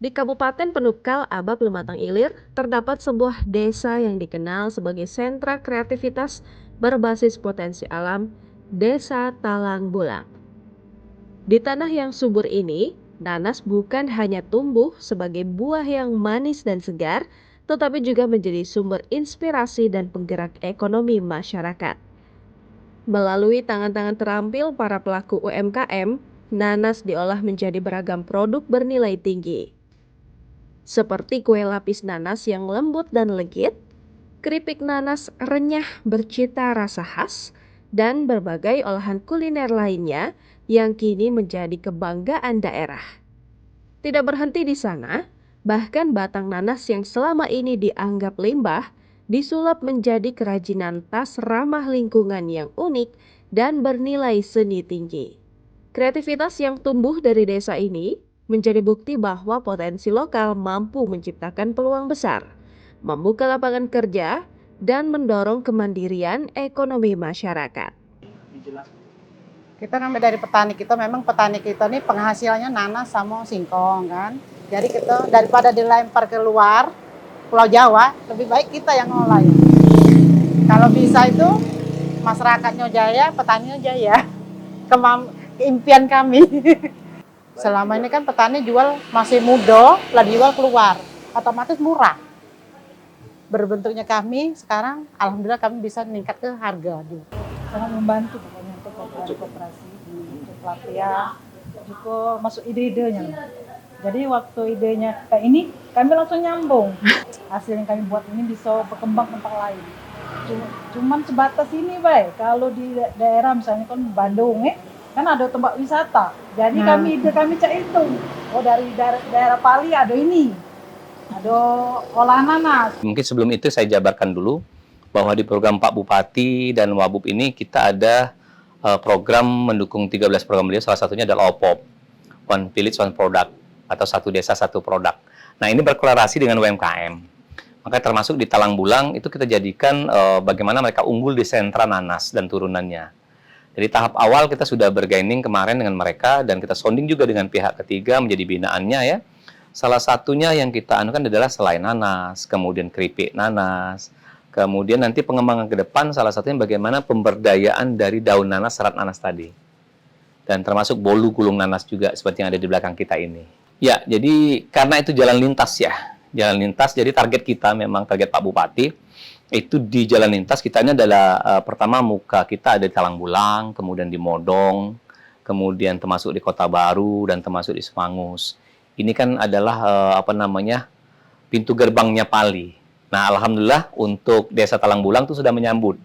Di Kabupaten Penukal, Abak Lumatang Ilir, terdapat sebuah desa yang dikenal sebagai sentra kreativitas berbasis potensi alam, Desa Talang Bulang. Di tanah yang subur ini, nanas bukan hanya tumbuh sebagai buah yang manis dan segar, tetapi juga menjadi sumber inspirasi dan penggerak ekonomi masyarakat. Melalui tangan-tangan terampil para pelaku UMKM, nanas diolah menjadi beragam produk bernilai tinggi seperti kue lapis nanas yang lembut dan legit, keripik nanas renyah bercita rasa khas, dan berbagai olahan kuliner lainnya yang kini menjadi kebanggaan daerah. Tidak berhenti di sana, bahkan batang nanas yang selama ini dianggap limbah disulap menjadi kerajinan tas ramah lingkungan yang unik dan bernilai seni tinggi. Kreativitas yang tumbuh dari desa ini menjadi bukti bahwa potensi lokal mampu menciptakan peluang besar, membuka lapangan kerja, dan mendorong kemandirian ekonomi masyarakat. Kita ngambil dari petani kita, memang petani kita ini penghasilannya nanas sama singkong kan. Jadi kita daripada dilempar ke luar Pulau Jawa, lebih baik kita yang ngolah ya. Kalau bisa itu masyarakatnya jaya, petaninya jaya. Keimpian kami. Selama ini kan petani jual masih muda, lah jual keluar, otomatis murah. Berbentuknya kami sekarang, alhamdulillah kami bisa meningkat ke harga juga. Sangat membantu pokoknya untuk koperasi, untuk pelatihan, juga masuk ide-idenya. Jadi waktu idenya kayak ini, kami langsung nyambung. Hasil yang kami buat ini bisa berkembang tempat lain. Cuman sebatas ini, Bay. Kalau di daerah misalnya kan Bandung, kan ada tempat wisata. Jadi kami cak itu. Oh dari daerah Pali ada ini. Ada olahan nanas. Mungkin sebelum itu saya jabarkan dulu bahwa di program Pak Bupati dan Wabub ini kita ada program mendukung 13 program beliau, salah satunya adalah OPOP, One Village One Product, atau satu desa satu produk. Nah ini berkolerasi dengan UMKM. Maka termasuk di Talang Bulang itu kita jadikan bagaimana mereka unggul di sentra nanas dan turunannya. Jadi tahap awal kita sudah bergaining kemarin dengan mereka dan kita sounding juga dengan pihak ketiga menjadi binaannya ya. Salah satunya yang kita anukan adalah selai nanas, kemudian keripik nanas, kemudian nanti pengembangan ke depan salah satunya bagaimana pemberdayaan dari daun nanas, serat nanas tadi. Dan termasuk bolu gulung nanas juga seperti yang ada di belakang kita ini. Ya, jadi karena itu jalan lintas ya. Jalan lintas, jadi target kita memang target Pak Bupati, itu di jalan lintas kita ini adalah pertama muka kita ada di Talang Bulang, kemudian di Modong, kemudian termasuk di Kota Baru, dan termasuk di Semangus. Ini kan adalah pintu gerbangnya Pali. Nah, alhamdulillah untuk Desa Talang Bulang itu sudah menyambut.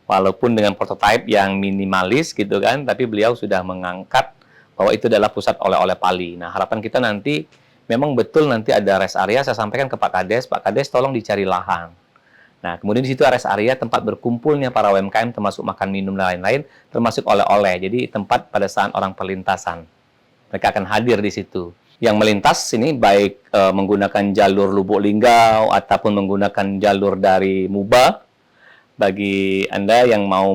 Walaupun dengan prototipe yang minimalis gitu kan, tapi beliau sudah mengangkat bahwa itu adalah pusat oleh-oleh Pali. Nah, harapan kita nanti memang betul nanti ada rest area, saya sampaikan ke Pak Kades tolong dicari lahan. Nah, kemudian di situ rest area tempat berkumpulnya para UMKM termasuk makan minum dan lain-lain, termasuk oleh-oleh. Jadi tempat pada saat orang perlintasan. Mereka akan hadir di situ. Yang melintas ini baik menggunakan jalur Lubuk Linggau ataupun menggunakan jalur dari Muba. Bagi Anda yang mau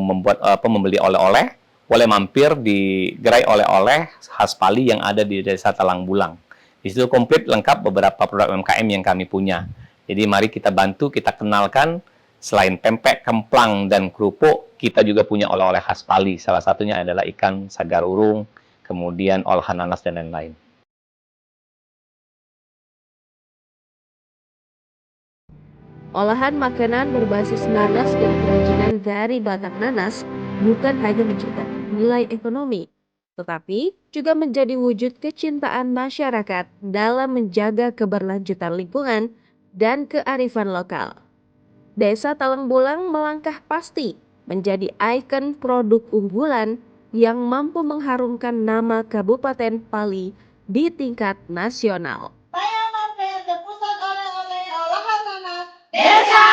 membeli oleh-oleh, boleh mampir di gerai oleh-oleh khas Pali yang ada di Desa Talang Bulang. Di situ komplit lengkap beberapa produk UMKM yang kami punya. Jadi mari kita bantu, kita kenalkan selain pempek, kemplang, dan kerupuk, kita juga punya oleh-oleh khas Pali. Salah satunya adalah ikan sagar urung, kemudian olahan nanas dan lain-lain. Olahan makanan berbasis nanas dan kerajinan dari batang nanas bukan hanya menciptakan nilai ekonomi, tetapi juga menjadi wujud kecintaan masyarakat dalam menjaga keberlanjutan lingkungan dan kearifan lokal. Desa Talang Bulang melangkah pasti menjadi ikon produk unggulan yang mampu mengharumkan nama Kabupaten Pali di tingkat nasional. Saya mampir ke pusat oleh-oleh olahan nanas Desa